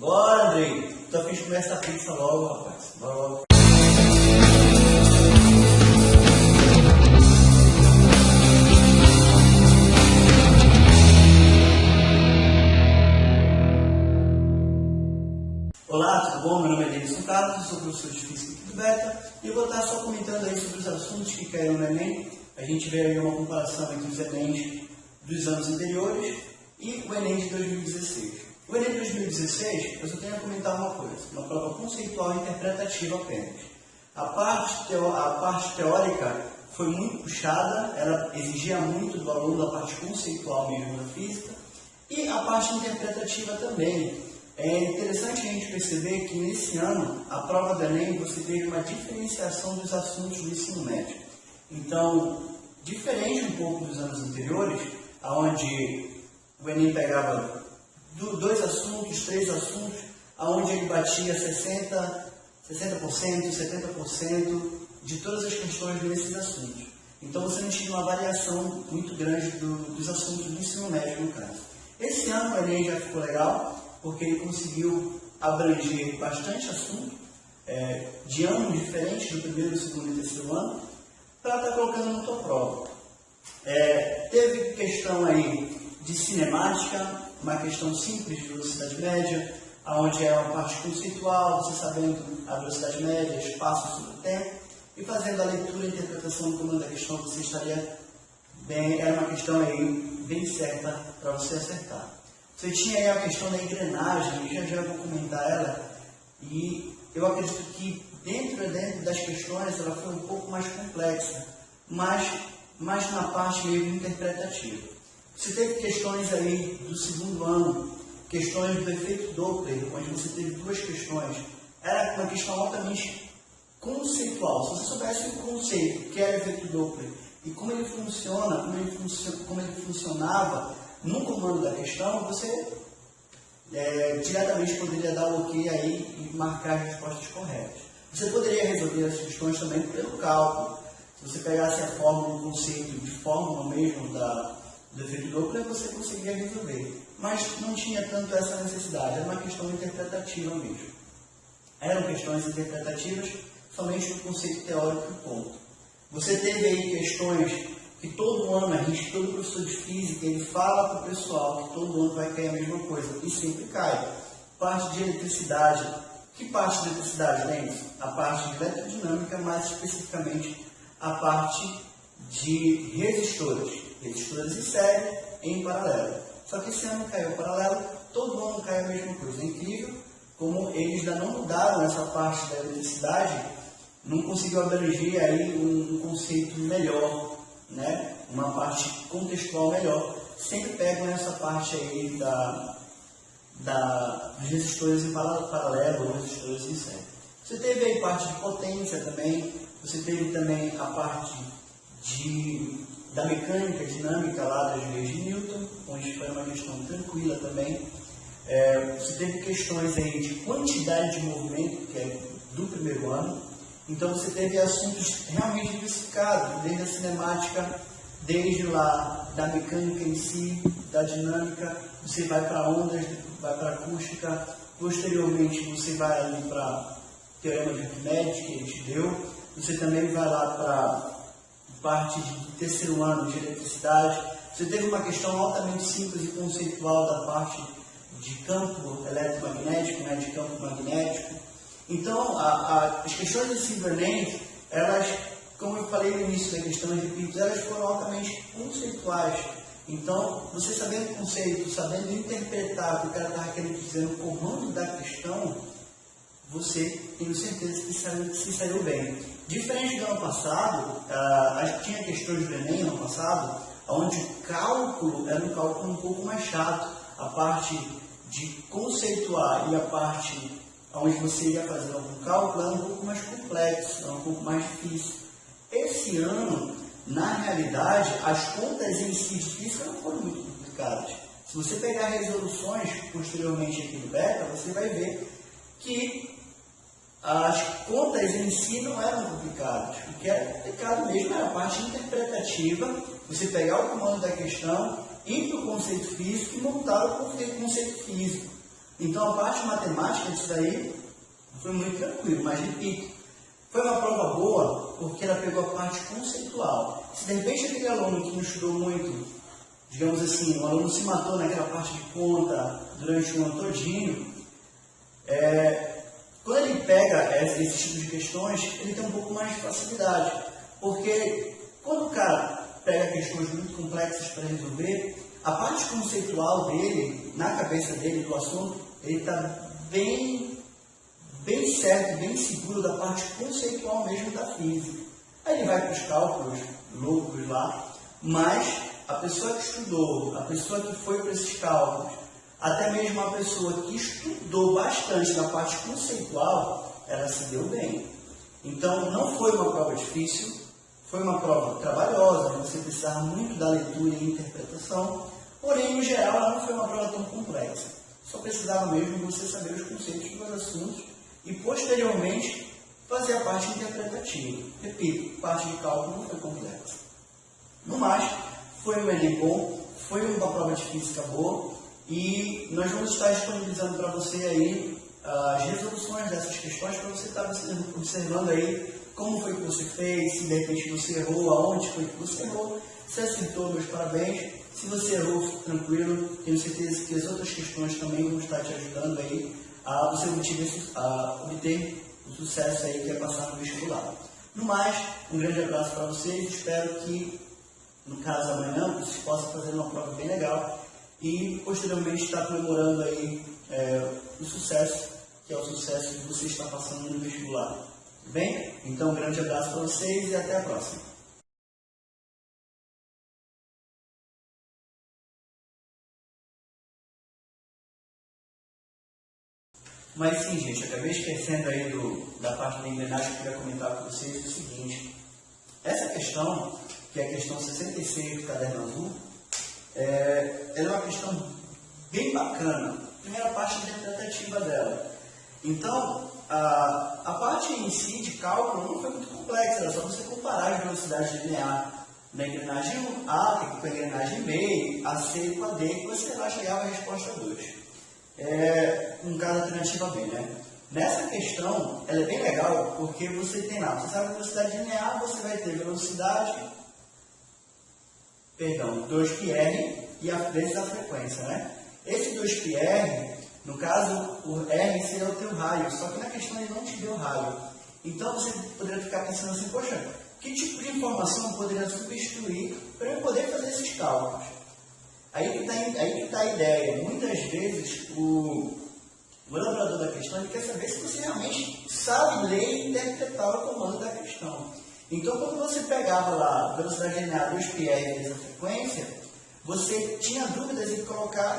Bora, Andrei. Tô a fim de comer essa pizza logo, rapaz. Bora logo. Olá, tudo bom? Meu nome é Denilson Carlos, eu sou professor de Física aqui do Beta e eu vou estar só comentando aí sobre os assuntos que caíram no Enem. A gente vê aí uma comparação entre os Enems dos anos anteriores e o Enem de 2016. O Enem de 2016, eu só tenho a comentar uma coisa, uma prova conceitual e interpretativa apenas. A parte teórica foi muito puxada, ela exigia muito do aluno da parte conceitual mesmo da física, e a parte interpretativa também. É interessante a gente perceber que nesse ano, a prova do Enem, você teve uma diferenciação dos assuntos do ensino médio. Então, diferente um pouco dos anos anteriores, onde o Enem pegava 2 assuntos, 3 assuntos, onde ele batia 60%, 70% de todas as questões desses assuntos. Então, você não tinha uma variação muito grande dos assuntos do ensino médio, no caso. Esse ano, o Enem já ficou legal, porque ele conseguiu abranger bastante assunto, de anos diferentes, do primeiro, segundo e terceiro ano, para estar colocando na tua prova. Teve questão aí de cinemática, uma questão simples de velocidade média, onde é uma parte conceitual, você sabendo a velocidade média, espaço sobre o tempo, e fazendo a leitura e interpretação do comando da questão, você estaria bem, era uma questão aí bem certa para você acertar. Você tinha aí a questão da engrenagem, já vou comentar ela, e eu acredito que dentro das questões ela foi um pouco mais complexa, mas mais na parte meio interpretativa. Você teve questões aí do segundo ano, questões do efeito Doppler, onde você teve 2 questões. Era uma questão altamente conceitual. Se você soubesse o conceito, que era o efeito Doppler, e como ele funciona, como ele funcionava no comando da questão, você diretamente poderia dar o ok aí e marcar as respostas corretas. Você poderia resolver as questões também pelo cálculo. Se você pegasse a fórmula, o conceito de fórmula mesmo do efeito Doppler, você conseguiria resolver. Mas não tinha tanto essa necessidade, era uma questão interpretativa mesmo. Eram questões interpretativas somente no conceito teórico e ponto. Você teve aí questões que todo ano todo professor de física, ele fala para o pessoal que todo ano vai cair a mesma coisa, e sempre cai. Parte de eletricidade. Que parte de eletricidade, Denis? A parte de eletrodinâmica, mais especificamente a parte de resistores em série e em paralelo. Só que esse ano caiu paralelo, todo ano cai a mesma coisa. É incrível como eles ainda não mudaram essa parte da eletricidade, não conseguiu abranger aí um conceito melhor, né? Uma parte contextual melhor. Sempre pegam essa parte aí dos resistores em paralelo, ou resistores em série. Você teve aí parte de potência também, você teve também a parte da mecânica dinâmica lá das leis de Newton, onde foi uma questão tranquila também. Você teve questões aí de quantidade de movimento, que é do primeiro ano. Então você teve assuntos realmente diversificados, desde a cinemática, desde lá da mecânica em si, da dinâmica, você vai para ondas, vai para acústica, posteriormente você vai ali para teorema de Arquimedes, que ele te deu, você também vai lá para parte de terceiro ano de eletricidade. Você teve uma questão altamente simples e conceitual da parte de campo eletromagnético, né, de campo magnético. Então, as questões desse Enem, elas, como eu falei no início da questão, repito, elas foram altamente conceituais. Então, você sabendo o conceito, sabendo interpretar o que o cara estava querendo dizer no comando da questão, você, tenho certeza que se saiu bem. Diferente do ano passado, tinha questões do Enem no ano passado, onde o cálculo era um cálculo um pouco mais chato. A parte de conceituar e a parte onde você ia fazer algum cálculo era um pouco mais complexo, era um pouco mais difícil. Esse ano, na realidade, as contas em si de física não foram muito complicadas. Se você pegar resoluções posteriormente aqui do Beta, você vai ver que as contas em si não eram complicadas. O que era complicado mesmo era a parte interpretativa, você pegar o comando da questão, ir para o conceito físico e montar o conceito físico. Então a parte matemática disso daí foi muito tranquilo, mas repito, foi uma prova boa porque ela pegou a parte conceitual. Se de repente aquele aluno que não estudou muito, digamos assim, um aluno se matou naquela parte de conta durante o ano todinho, quando ele pega esse tipo de questões, ele tem um pouco mais de facilidade. Porque quando o cara pega questões muito complexas para resolver, a parte conceitual dele, na cabeça dele, do assunto, ele está bem certo, bem seguro da parte conceitual mesmo da física. Aí ele vai para os cálculos loucos lá, mas a pessoa que estudou, a pessoa que foi para esses cálculos, até mesmo a pessoa que estudou bastante na parte conceitual, ela se deu bem. Então, não foi uma prova difícil, foi uma prova trabalhosa, você precisava muito da leitura e interpretação, porém, no geral, ela não foi uma prova tão complexa. Só precisava mesmo você saber os conceitos dos assuntos e, posteriormente, fazer a parte interpretativa. Repito, parte de cálculo não foi complexa. No mais, foi um Enem bom, foi uma prova de física boa e nós vamos estar disponibilizando para você aí as resoluções dessas questões para você estar observando aí como foi que você fez, se de repente você errou, aonde foi que você errou, se acertou, meus parabéns, se você errou, fique tranquilo, tenho certeza que as outras questões também vão estar te ajudando aí a você obter o sucesso aí que é passar no vestibular. No mais, um grande abraço para vocês, espero que, no caso amanhã, vocês possam fazer uma prova bem legal e posteriormente estar comemorando aí o sucesso, que é o sucesso que você está passando no vestibular. Bem? Então, um grande abraço para vocês e até a próxima. Mas sim, gente, acabei esquecendo aí da parte da engrenagem que eu queria comentar com vocês o seguinte. Essa questão, que é a questão 66 do caderno azul, ela é uma questão bem bacana. Primeira parte interpretativa dela. Então, a parte em si de cálculo não foi muito complexa, era só você comparar as velocidades lineares na engrenagem A com a engrenagem B, a C com a D, que você vai chegar à resposta 2. No caso, a alternativa B, né? Nessa questão, ela é bem legal, porque você tem lá, você sabe a velocidade linear, você vai ter velocidade, 2πr, e vezes a frequência, né? Esse 2πr, no caso, o R seria o teu raio, só que na questão ele não te deu raio. Então você poderia ficar pensando assim, poxa, que tipo de informação eu poderia substituir para eu poder fazer esses cálculos? Aí que está a ideia. Muitas vezes o elaborador da questão ele quer saber se você realmente sabe ler e interpretar o comando da questão. Então, quando você pegava lá velocidade linear 2πr vezes a frequência, você tinha dúvidas em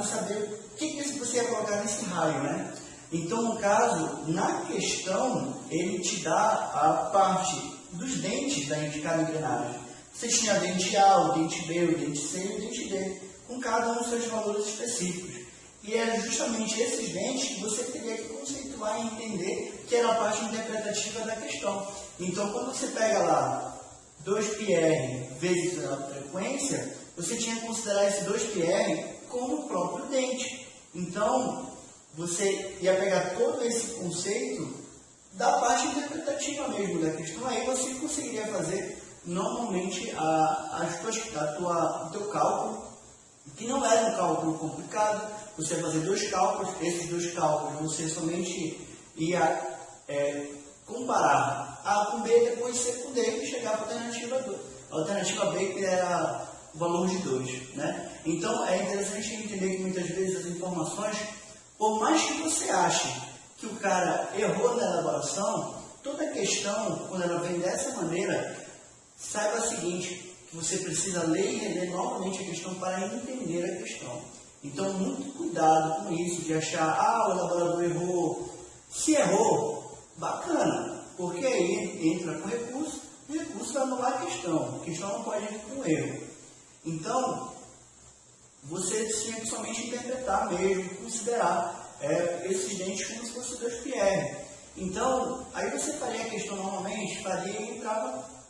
saber o que você ia colocar nesse raio, né? Então, no caso, na questão, ele te dá a parte dos dentes de cada engrenagem. Você tinha o dente A, o dente B, o dente C e o dente D, com cada um dos seus valores específicos. E é justamente esses dentes que você teria que conceituar e entender que era a parte interpretativa da questão. Então, quando você pega lá 2πr vezes a frequência, você tinha que considerar esse 2πr como o próprio dente. Então, você ia pegar todo esse conceito da parte interpretativa mesmo da questão, aí você conseguiria fazer normalmente o teu cálculo, que não era um cálculo complicado. Você ia fazer 2 cálculos, esses 2 cálculos você somente ia comparar A com B, depois C com D e chegar para a alternativa B, que era o valor de 2. Né? Então é interessante entender que muitas vezes as informações, por mais que você ache que o cara errou na elaboração, toda questão, quando ela vem dessa maneira, saiba o seguinte, que você precisa ler e reler novamente a questão para entender a questão. Então, muito cuidado com isso, de achar, o elaborador errou. Se errou, bacana, porque aí entra com recurso, o recurso vai anular a questão não pode ir com erro. Então, você tinha que somente interpretar mesmo, considerar esses dentes como se fosse 2πr. Então, aí você faria a questão normalmente,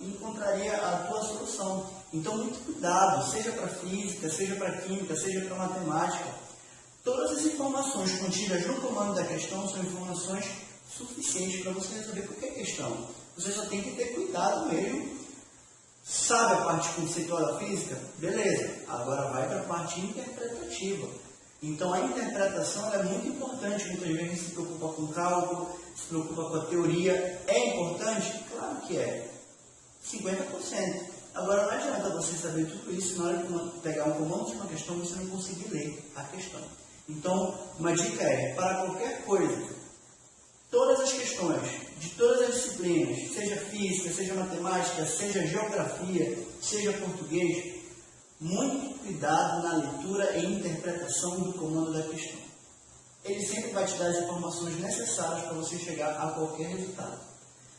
e encontraria a tua solução. Então, muito cuidado, seja para física, seja para química, seja para matemática. Todas as informações contidas no comando da questão são informações suficientes para você resolver qualquer questão. Você só tem que ter cuidado mesmo. Sabe a parte conceitual da física? Beleza. Agora vai para a parte interpretativa. Então a interpretação é muito importante. Muitas vezes a gente se preocupa com o cálculo, se preocupa com a teoria. É importante? Claro que é. 50%. Agora não adianta você saber tudo isso na hora de pegar um comando de uma questão e você não conseguir ler a questão. Então, uma dica é, para qualquer coisa, todas as questões, de todas as disciplinas, seja física, seja matemática, seja geografia, seja português, muito cuidado na leitura e interpretação do comando da questão. Ele sempre vai te dar as informações necessárias para você chegar a qualquer resultado.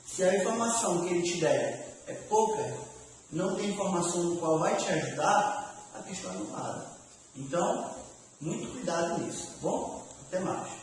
Se a informação que ele te der é pouca, não tem informação no qual vai te ajudar, a questão é anulada. Então, muito cuidado nisso, tá bom? Até mais.